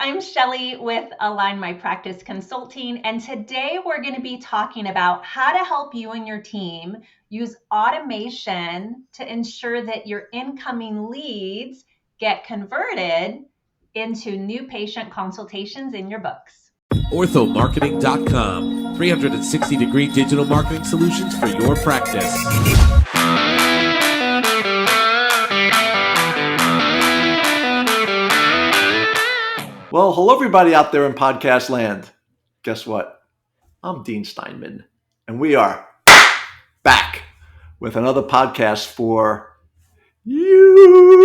I'm Shelley with Align My Practice Consulting, and today we're going to be talking about how to help you and your team use automation to ensure that your incoming leads get converted into new patient consultations in your books. Orthomarketing.com, 360-degree digital marketing solutions for your practice. Well, hello, everybody out there in podcast land. Guess what? I'm Dean Steinman, and we are back with another podcast for you.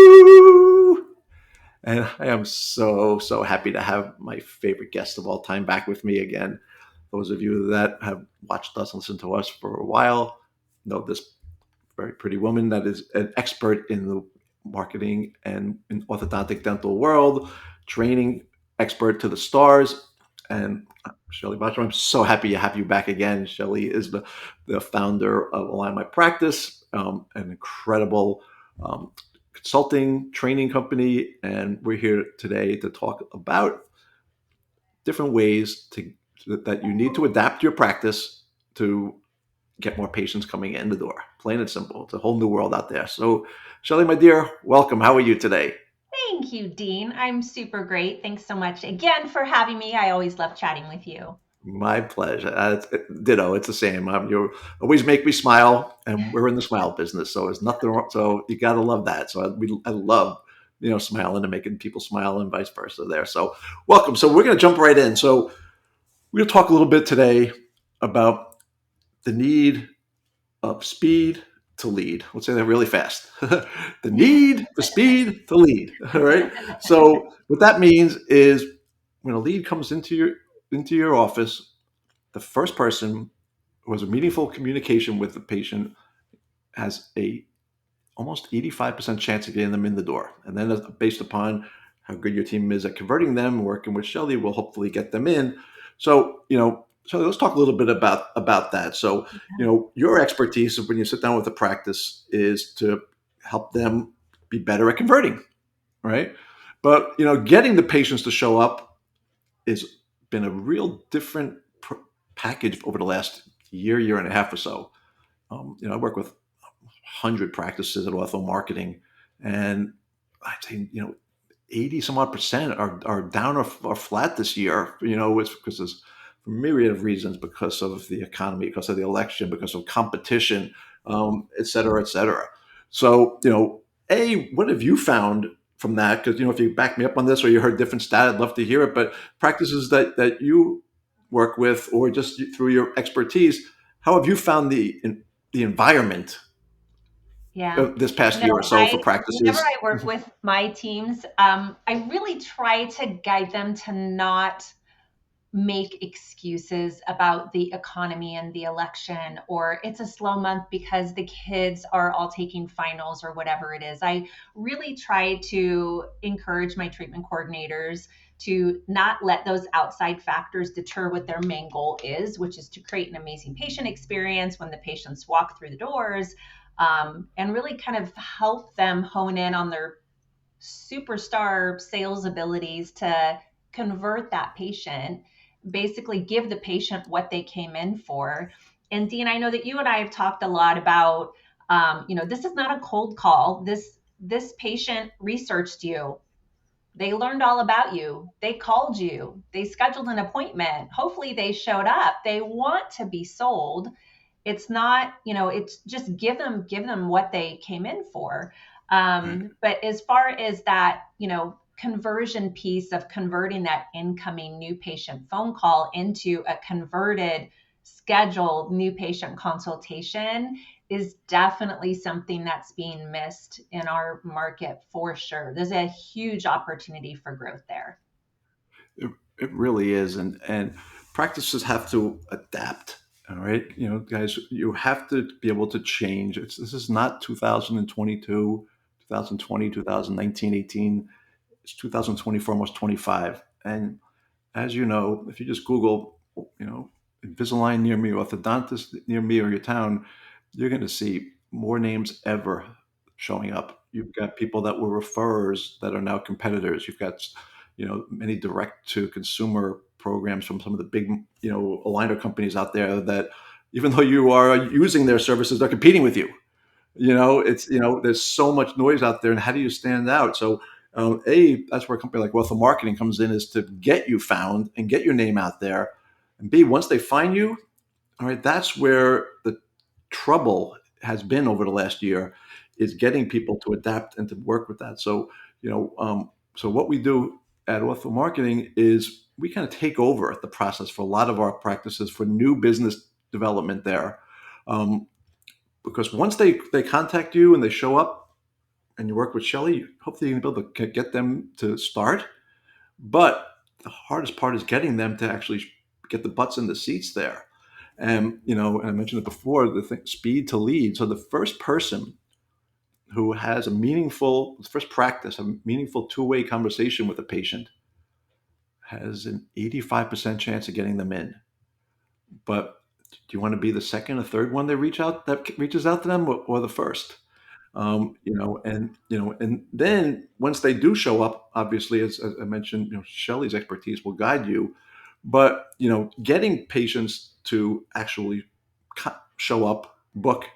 And I am so happy to have my favorite guest of all time back with me again. Those of you that have watched us and listened to us for a while know this very pretty woman that is an expert in the marketing and in orthodontic dental world, training expert to the stars. And Shelley Bostrom, I'm so happy to have you back again. Shelley is the founder of Align My Practice, an incredible consulting training company. And we're here today to talk about different ways that you need to adapt your practice to get more patients coming in the door. Plain and simple. It's a whole new world out there. So, Shelley, my dear, welcome. How are you today? Thank you, Dean. I'm super great. Thanks so much again for having me. I always love chatting with you. My pleasure. Ditto. It's the same. You always make me smile, and we're in the smile business, so there's nothing wrong. So you got to love that. So I love, smiling and making people smile, and vice versa. There. So welcome. So we're going to jump right in. So we're going to talk a little bit today about the need of speed to lead. Let's say that really fast. The need for speed to lead. All right. So what that means is when a lead comes into your office, the first person who has a meaningful communication with the patient has a almost 85% chance of getting them in the door. And then based upon how good your team is at converting them, working with Shelley, will hopefully get them in. So, so let's talk a little bit about that. So, your expertise when you sit down with the practice is to help them be better at converting, right? But, getting the patients to show up has been a real different package over the last year and a half or so. I work with 100 practices at Ortho Marketing, and I'd say, 80 some odd percent are down or flat this year, it's because there's a myriad of reasons, because of the economy, because of the election, because of competition, et cetera, et cetera. So, what have you found from that? Because, if you back me up on this or you heard different stat, I'd love to hear it. But practices that you work with, or just through your expertise, how have you found the environment this past year or so for practices? Whenever I work with my teams, I really try to guide them to not make excuses about the economy and the election, or it's a slow month because the kids are all taking finals or whatever it is. I really try to encourage my treatment coordinators to not let those outside factors deter what their main goal is, which is to create an amazing patient experience when the patients walk through the doors, and really kind of help them hone in on their superstar sales abilities to convert that patient, basically give the patient what they came in for. And Dean, I know that you and I have talked a lot about, this is not a cold call. This patient researched you. They learned all about you. They called you. They scheduled an appointment. Hopefully they showed up. They want to be sold. It's not, it's just give them what they came in for. But as far as that, conversion piece of converting that incoming new patient phone call into a converted scheduled new patient consultation is definitely something that's being missed in our market for sure. There's a huge opportunity for growth there. It really is. And practices have to adapt. All right. Guys, you have to be able to change. This is not 2022, 2020, 2019, 18. It's 2024, almost 25. And as you know, if you just Google, Invisalign near me, orthodontist near me or your town, you're going to see more names ever showing up. You've got people that were referrers that are now competitors. You've got, many direct to consumer programs from some of the big, aligner companies out there that even though you are using their services, they're competing with you. There's so much noise out there, and how do you stand out? So, that's where a company like Ortho Marketing comes in, is to get you found and get your name out there. And B, once they find you, all right, that's where the trouble has been over the last year, is getting people to adapt and to work with that. So, so what we do at Ortho Marketing is we kind of take over the process for a lot of our practices for new business development there. Because once they contact you and they show up and you work with Shelley, hopefully you're going to be able to get them to start. But the hardest part is getting them to actually get the butts in the seats there. And, and I mentioned it before, the thing, speed to lead. So the first person who has a meaningful two-way conversation with a patient has an 85% chance of getting them in. But do you want to be the second or third one that reaches out to them, or the first? And then once they do show up, obviously, as I mentioned, Shelley's expertise will guide you. But getting patients to actually show up, book,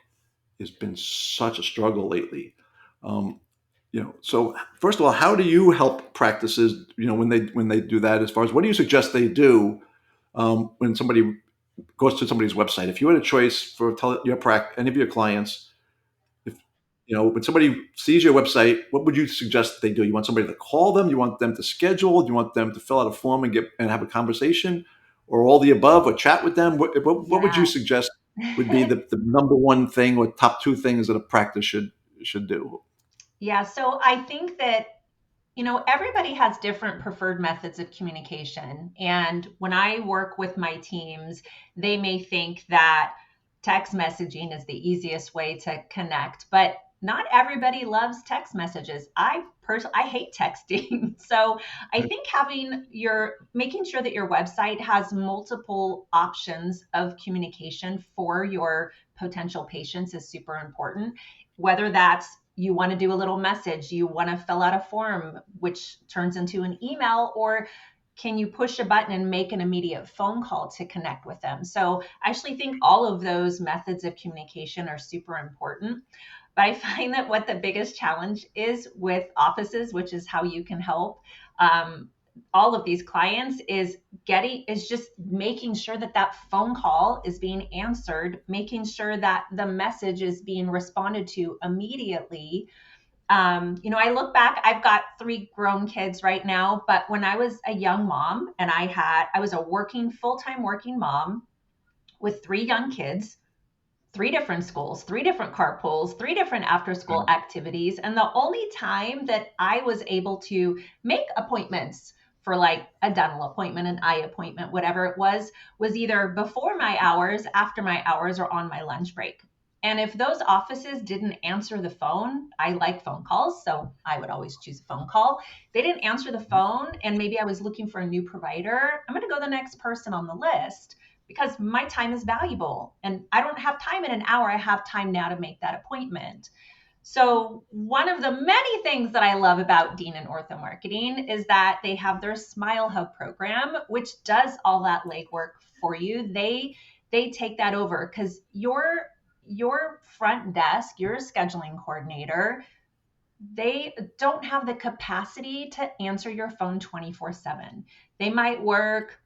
has been such a struggle lately. So first of all, how do you help practices? When they do that, as far as what do you suggest they do when somebody goes to somebody's website? If you had a choice for any of your clients, when somebody sees your website, what would you suggest they do? You want somebody to call them? You want them to schedule? Do you want them to fill out a form and have a conversation, or all the above, or chat with them? What would you suggest would be the number one thing or top two things that a practice should do? Yeah, so I think that everybody has different preferred methods of communication. And when I work with my teams, they may think that text messaging is the easiest way to connect, but not everybody loves text messages. I hate texting. So I think making sure that your website has multiple options of communication for your potential patients is super important. Whether that's you want to do a little message, you want to fill out a form, which turns into an email, or can you push a button and make an immediate phone call to connect with them? So I actually think all of those methods of communication are super important. But I find that what the biggest challenge is with offices, which is how you can help all of these clients, is just making sure that phone call is being answered, making sure that the message is being responded to immediately. I look back, I've got 3 grown kids right now, but when I was a young mom and I was a full-time working mom with 3 young kids, 3 different schools, 3 different carpools, 3 different after-school activities. And the only time that I was able to make appointments for like a dental appointment, an eye appointment, whatever it was either before my hours, after my hours, or on my lunch break. And if those offices didn't answer the phone, I like phone calls, so I would always choose a phone call. They didn't answer the phone, and maybe I was looking for a new provider, I'm going to go to the next person on the list, because my time is valuable and I don't have time in an hour. I have time now to make that appointment. So one of the many things that I love about Dean and Ortho Marketing is that they have their Smile Hub program, which does all that legwork for you. They take that over, because your front desk, your scheduling coordinator, they don't have the capacity to answer your phone 24/7. They might work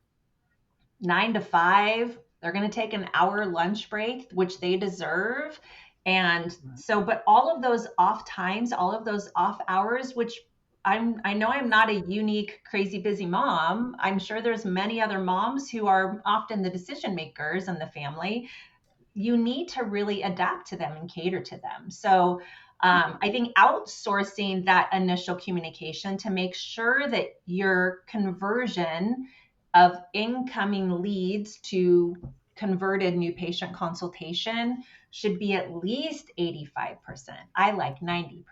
9 to 5. They're going to take an hour lunch break, which they deserve. And so, but all of those off times, all of those off hours, which I know I'm not a unique, crazy busy mom. I'm sure there's many other moms who are often the decision makers in the family. You need to really adapt to them and cater to them. So I think outsourcing that initial communication to make sure that your conversion of incoming leads to converted new patient consultation should be at least 85%. I like 90%,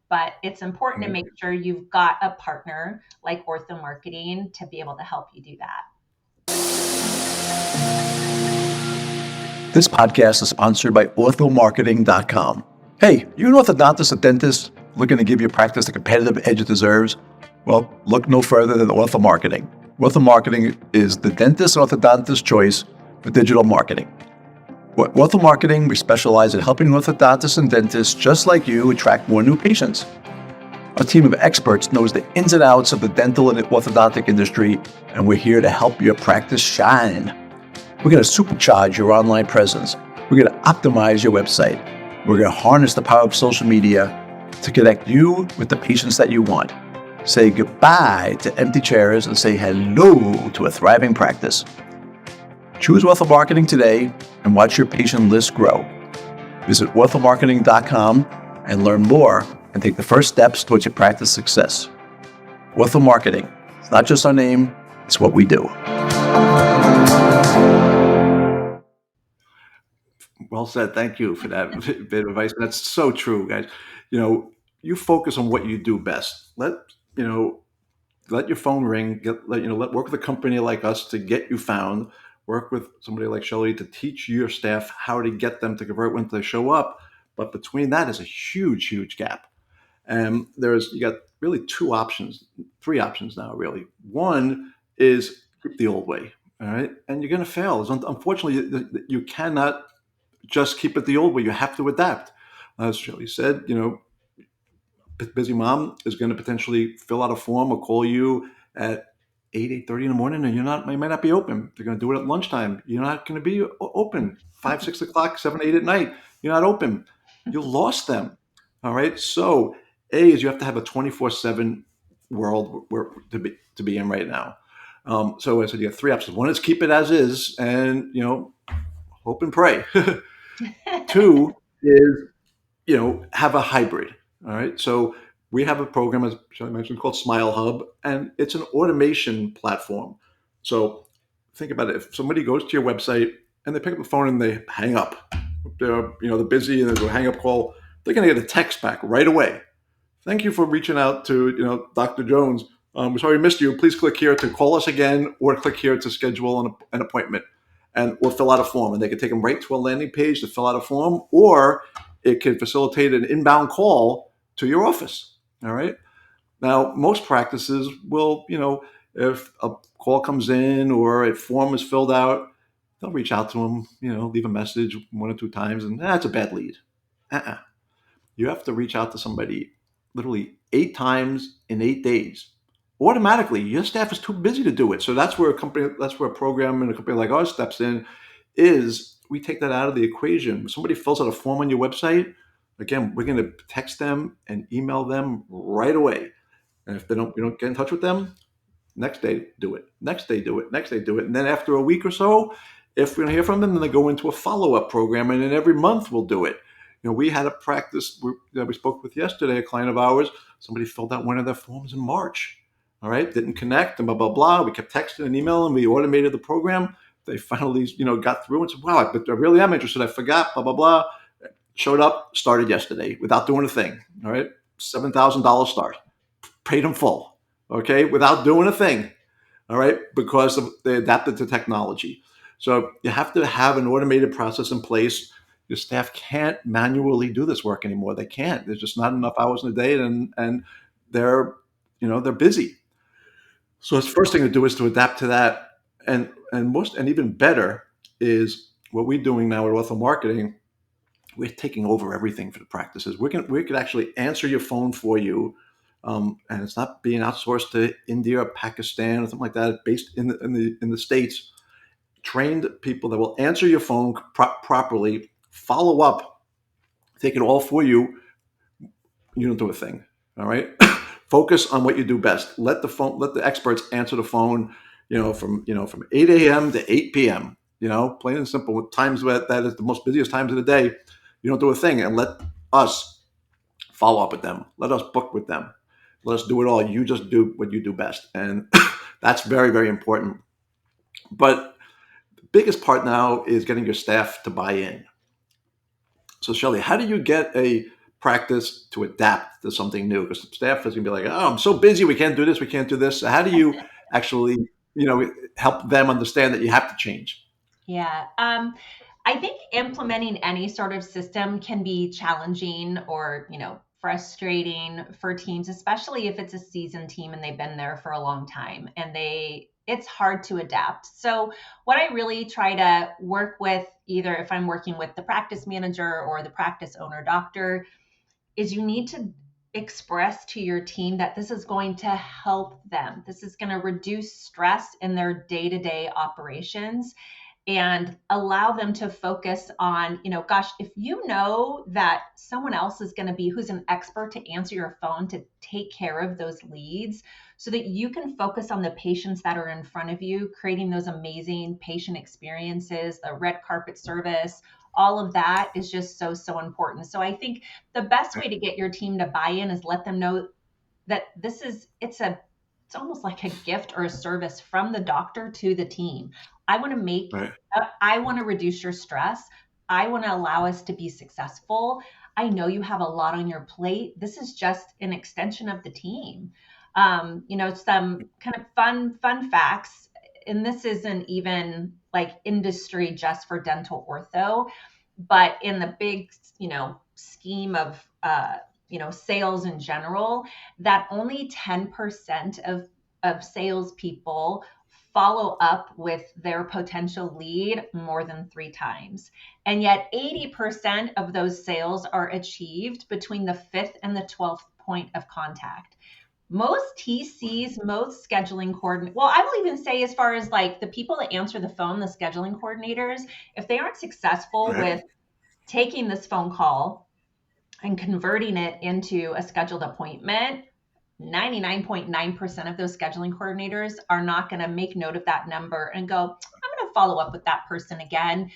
but it's important to make sure you've got a partner like Ortho Marketing to be able to help you do that. This podcast is sponsored by orthomarketing.com. Hey, you're an orthodontist or dentist looking to give your practice the competitive edge it deserves? Well, look no further than Ortho Marketing. Ortho Marketing is the dentist orthodontist choice for digital marketing. At Ortho Marketing, we specialize in helping orthodontists and dentists just like you attract more new patients. Our team of experts knows the ins and outs of the dental and orthodontic industry, and we're here to help your practice shine. We're going to supercharge your online presence. We're going to optimize your website. We're going to harness the power of social media to connect you with the patients that you want. Say goodbye to empty chairs and say hello to a thriving practice. Choose Ortho Marketing today and watch your patient list grow. Visit orthomarketing.com and learn more and take the first steps towards your practice success. Ortho Marketing. It's not just our name, it's what we do. Well said. Thank you for that bit of advice. That's so true, guys. You focus on what you do best. Let your phone ring. Work with a company like us to get you found. Work with somebody like Shelley to teach your staff how to get them to convert when they show up. But between that is a huge, huge gap. And you got really three options now, really. One is keep the old way, all right? And you're going to fail. Unfortunately, you cannot just keep it the old way. You have to adapt. As Shelley said, busy mom is going to potentially fill out a form or call you at 8:30 in the morning, and you might not be open. They're going to do it at lunchtime. You're not going to be open 5, 6 o'clock, 7, 8 at night. You're not open. You lost them. All right. So you have to have a 24/7 world to be in right now. So I said you have three options. One is keep it as is, and hope and pray. Two is have a hybrid. All right. So we have a program, as I mentioned, called Smile Hub, and it's an automation platform. So think about it. If somebody goes to your website and they pick up the phone and they hang up, they're busy and they do a hang up call, they're going to get a text back right away. Thank you for reaching out to Dr. Jones. We're sorry we missed you. Please click here to call us again, or click here to schedule an appointment, or fill out a form. And they can take them right to a landing page to fill out a form, or it can facilitate an inbound call to your office. All right. Now, most practices will, if a call comes in or a form is filled out, they'll reach out to them, leave a message 1 or 2 times, and that's a bad lead. You have to reach out to somebody literally 8 times in 8 days. Automatically, your staff is too busy to do it. So that's where a program and a company like ours steps in. Is we take that out of the equation. When somebody fills out a form on your website, again, we're going to text them and email them right away. And if you don't get in touch with them, next day do it. Next day do it. Next day do it. And then after a week or so, if we don't hear from them, then they go into a follow-up program, and then every month we'll do it. We had a practice we spoke with yesterday, a client of ours. Somebody filled out one of their forms in March. All right, didn't connect, and blah blah blah. We kept texting and emailing. We automated the program. They finally, got through and said, "Wow, but I really am interested. I forgot." Blah blah blah. Showed up, started yesterday without doing a thing. All right, $7,000 start, paid in full. Okay, without doing a thing. All right, because they adapted to technology. So you have to have an automated process in place. Your staff can't manually do this work anymore. They can't. There's just not enough hours in a day, and they're busy. So the first thing to do is to adapt to that, and even better is what we're doing now at Ortho Marketing. We're taking over everything for the practices. We could actually answer your phone for you, and it's not being outsourced to India or Pakistan or something like that. Based in the States, trained people that will answer your phone properly, follow up, take it all for you. You don't do a thing. All right. Focus on what you do best. Let the experts answer the phone. From 8 a.m. to 8 p.m. Plain and simple. With times that is the most busiest times of the day. You don't do a thing, and let us follow up with them. Let us book with them. Let us do it all. You just do what you do best, and that's very, very important. But the biggest part now is getting your staff to buy in. So, Shelley, how do you get a practice to adapt to something new? Because the staff is going to be like, "Oh, I'm so busy. We can't do this. We can't do this." So how do you actually, help them understand that you have to change? Yeah. I think implementing any sort of system can be challenging or, frustrating for teams, especially if it's a seasoned team and they've been there for a long time and it's hard to adapt. So what I really try to work with, either if I'm working with the practice manager or the practice owner doctor, is you need to express to your team that this is going to help them. This is going to reduce stress in their day-to-day operations and allow them to focus on, gosh, if you know that someone else is going to be who's an expert to answer your phone to take care of those leads so that you can focus on the patients that are in front of you, creating those amazing patient experiences, the red carpet service, all of that is just so, so important. So I think the best way to get your team to buy in is let them know that it's almost like a gift or a service from the doctor to the team. I want to Right. I want to reduce your stress. I want to allow us to be successful. I know you have a lot on your plate. This is just an extension of the team. Some kind of fun facts, and this isn't even like industry just for dental ortho, but in the big, scheme of, sales in general, that only 10% of salespeople follow up with their potential lead more than 3 times. And yet 80% of those sales are achieved between the 5th and the 12th point of contact. Most TCs, most scheduling coordinators, well, I will even say as far as like the people that answer the phone, the scheduling coordinators, if they aren't successful with taking this phone call and converting it into a scheduled appointment, 99.9% of those scheduling coordinators are not going to make note of that number and go, I'm going to follow up with that person again.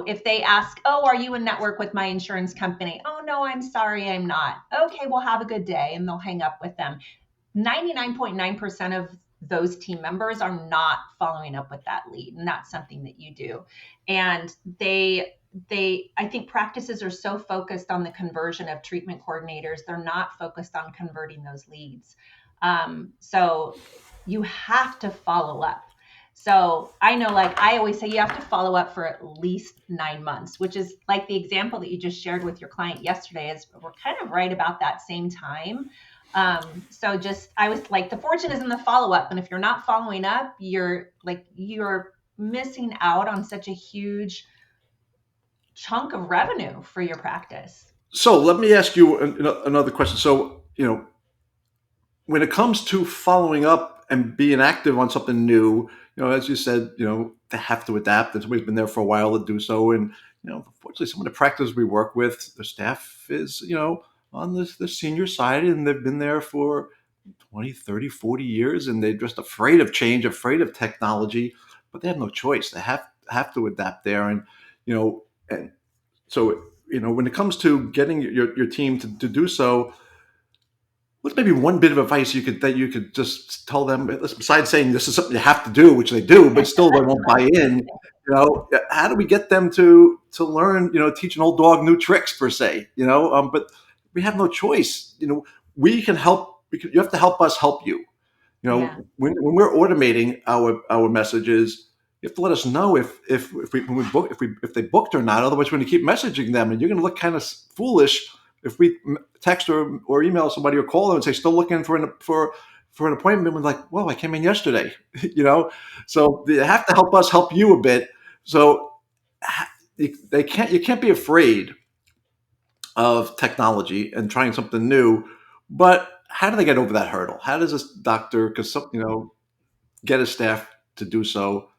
If they ask, oh, are you in network with my insurance company? Oh, no, I'm sorry, I'm not. Okay, well, have a good day. And they'll hang up with them. 99.9% of those team members are not following up with that lead. And that's something that you do. And I think practices are so focused on the conversion of treatment coordinators. They're not focused on converting those leads. So you have to follow up. So I know, like I always say, you have to follow up for at least 9 months, which is like the example that you just shared with your client yesterday is we're kind of right about that same time. I was like, the fortune is in the follow-up. And if you're not following up, you're missing out on such a huge chunk of revenue for your practice. So let me ask you another question. So, when it comes to following up and being active on something new, as you said, they have to adapt. And somebody's been there for a while to do so. And, unfortunately, some of the practices we work with, the staff is, on the senior side, and they've been there for 20, 30, 40 years, and they're just afraid of change, afraid of technology, but they have no choice. They have to adapt there. And, and so, when it comes to getting your team to do so, what's maybe one bit of advice that you could just tell them, besides saying this is something you have to do, which they do, but still they won't buy in? How do we get them to learn? Teach an old dog new tricks per se. But we have no choice. We can help. You have to help us help you. Yeah. When we're automating our messages, you have to let us know if they booked or not. Otherwise, we're going to keep messaging them, and you're going to look kind of foolish if we text or email somebody or call them and say still looking for an appointment. We're like, well, I came in yesterday. So they have to help us help you a bit. So you can't be afraid of technology and trying something new, but how do they get over that hurdle? How does this doctor, get his staff to do so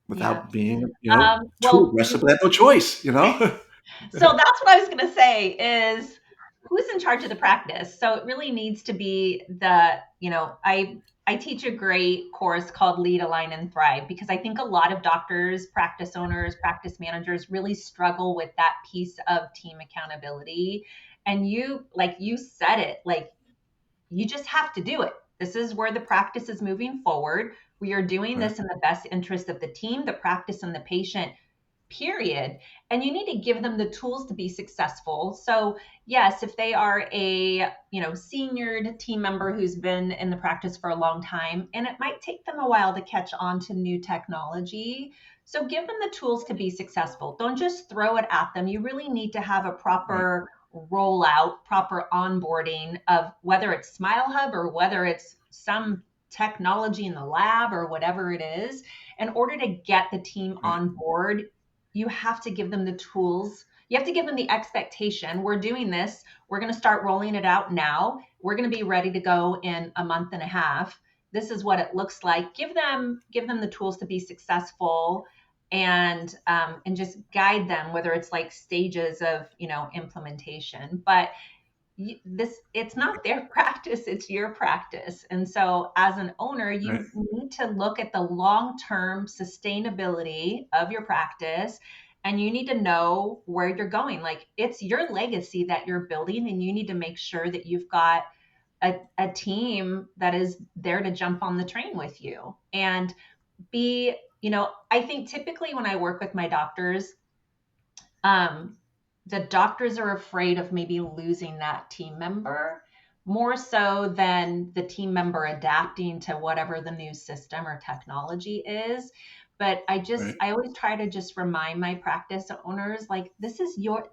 without being, too aggressive? They have no choice, So that's what I was going to say is who's in charge of the practice. So it really needs to be I teach a great course called Lead, Align, and Thrive, because I think a lot of doctors, practice owners, practice managers really struggle with that piece of team accountability. And you said it, like, you just have to do it. This is where the practice is moving forward. We are doing this in the best interest of the team, the practice, and the patient, period. And you need to give them the tools to be successful. So yes, if they are a, seniored team member who's been in the practice for a long time, and it might take them a while to catch on to new technology. So give them the tools to be successful. Don't just throw it at them. You really need to have a proper roll out proper onboarding of whether it's Smile Hub or whether it's some technology in the lab or whatever it is. In order to get the team on board, you have to give them the tools. You have to give them the expectation. We're doing this. We're going to start rolling it out now. We're going to be ready to go in a month and a half. This is what it looks like. Give them the tools to be successful, and just guide them, whether it's like stages of implementation. But it's not their practice, it's your practice. And so as an owner, you need to look at the long-term sustainability of your practice, and you need to know where you're going. Like, it's your legacy that you're building, and you need to make sure that you've got a team that is there to jump on the train with you. And I think typically when I work with my doctors, the doctors are afraid of maybe losing that team member more so than the team member adapting to whatever the new system or technology is. But I always try to just remind my practice owners, like, this is your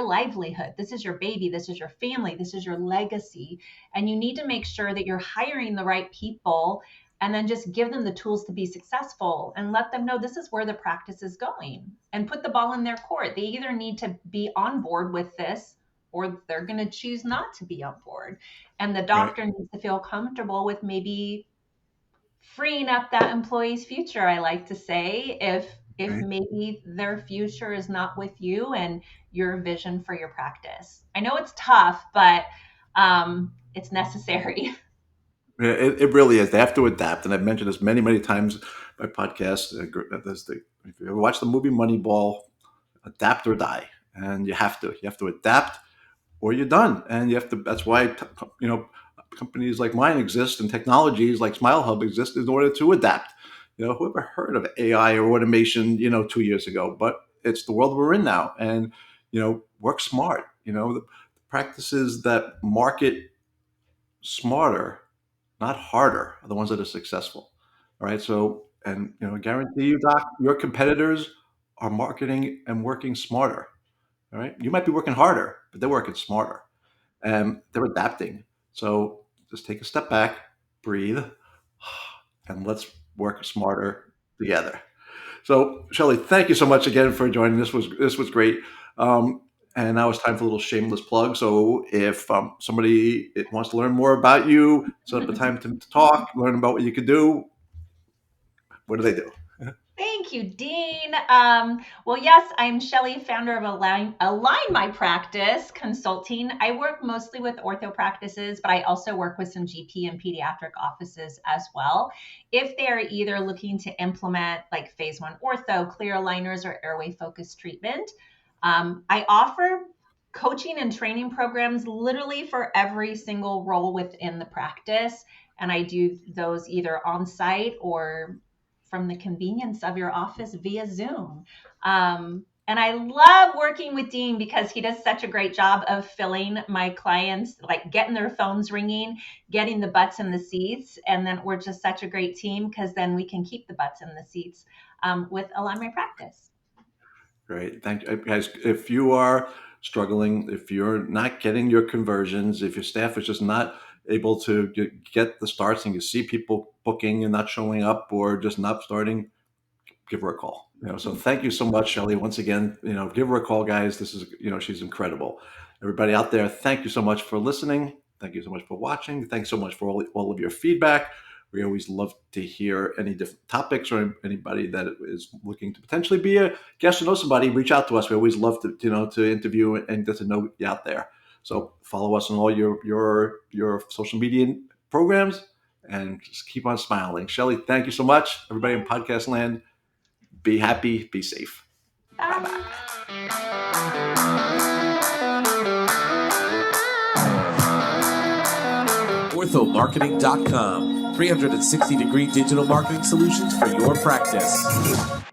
livelihood. This is your baby. This is your family. This is your legacy. And you need to make sure that you're hiring the right people, and then just give them the tools to be successful and let them know this is where the practice is going, and put the ball in their court. They either need to be on board with this, or they're going to choose not to be on board. And the doctor needs to feel comfortable with maybe freeing up that employee's future, I like to say, if maybe their future is not with you and your vision for your practice. I know it's tough, but it's necessary. It really is. They have to adapt. And I've mentioned this many, many times in my podcast. If you ever watch the movie Moneyball, adapt or die. And you have to adapt or you're done. And that's why, companies like mine exist, and technologies like Smile Hub exist in order to adapt. Whoever heard of AI or automation, 2 years ago? But it's the world we're in now. And, work smart. The practices that market smarter, not harder, are the ones that are successful. All right. So, and I guarantee you, Doc, your competitors are marketing and working smarter. All right. You might be working harder, but they're working smarter, and they're adapting. So just take a step back, breathe, and let's work smarter together. So, Shelley, thank you so much again for joining. This was great. And now it's time for a little shameless plug. So if somebody wants to learn more about you, set up a time to talk, learn about what you could do, what do they do? Thank you, Dean. Well, yes, I'm Shelley, founder of Align My Practice Consulting. I work mostly with ortho practices, but I also work with some GP and pediatric offices as well. If they're either looking to implement like phase 1 ortho, clear aligners, or airway focused treatment, I offer coaching and training programs literally for every single role within the practice. And I do those either on site or from the convenience of your office via Zoom. And I love working with Dean because he does such a great job of filling my clients, like getting their phones ringing, getting the butts in the seats. And then we're just such a great team because then we can keep the butts in the seats with Align My Practice. Great. Thank you, guys. If you are struggling, if you're not getting your conversions, if your staff is just not able to get the starts, and you see people booking and not showing up or just not starting, give her a call. So thank you so much, Shelley. Once again, give her a call, guys. This is, she's incredible. Everybody out there, thank you so much for listening. Thank you so much for watching. Thanks so much for all of your feedback. We always love to hear any different topics, or anybody that is looking to potentially be a guest or know somebody, reach out to us. We always love to interview and get to know you out there. So follow us on all your social media programs, and just keep on smiling. Shelley, thank you so much. Everybody in podcast land, be happy, be safe. Bye-bye. Orthomarketing.com. 360-degree digital marketing solutions for your practice.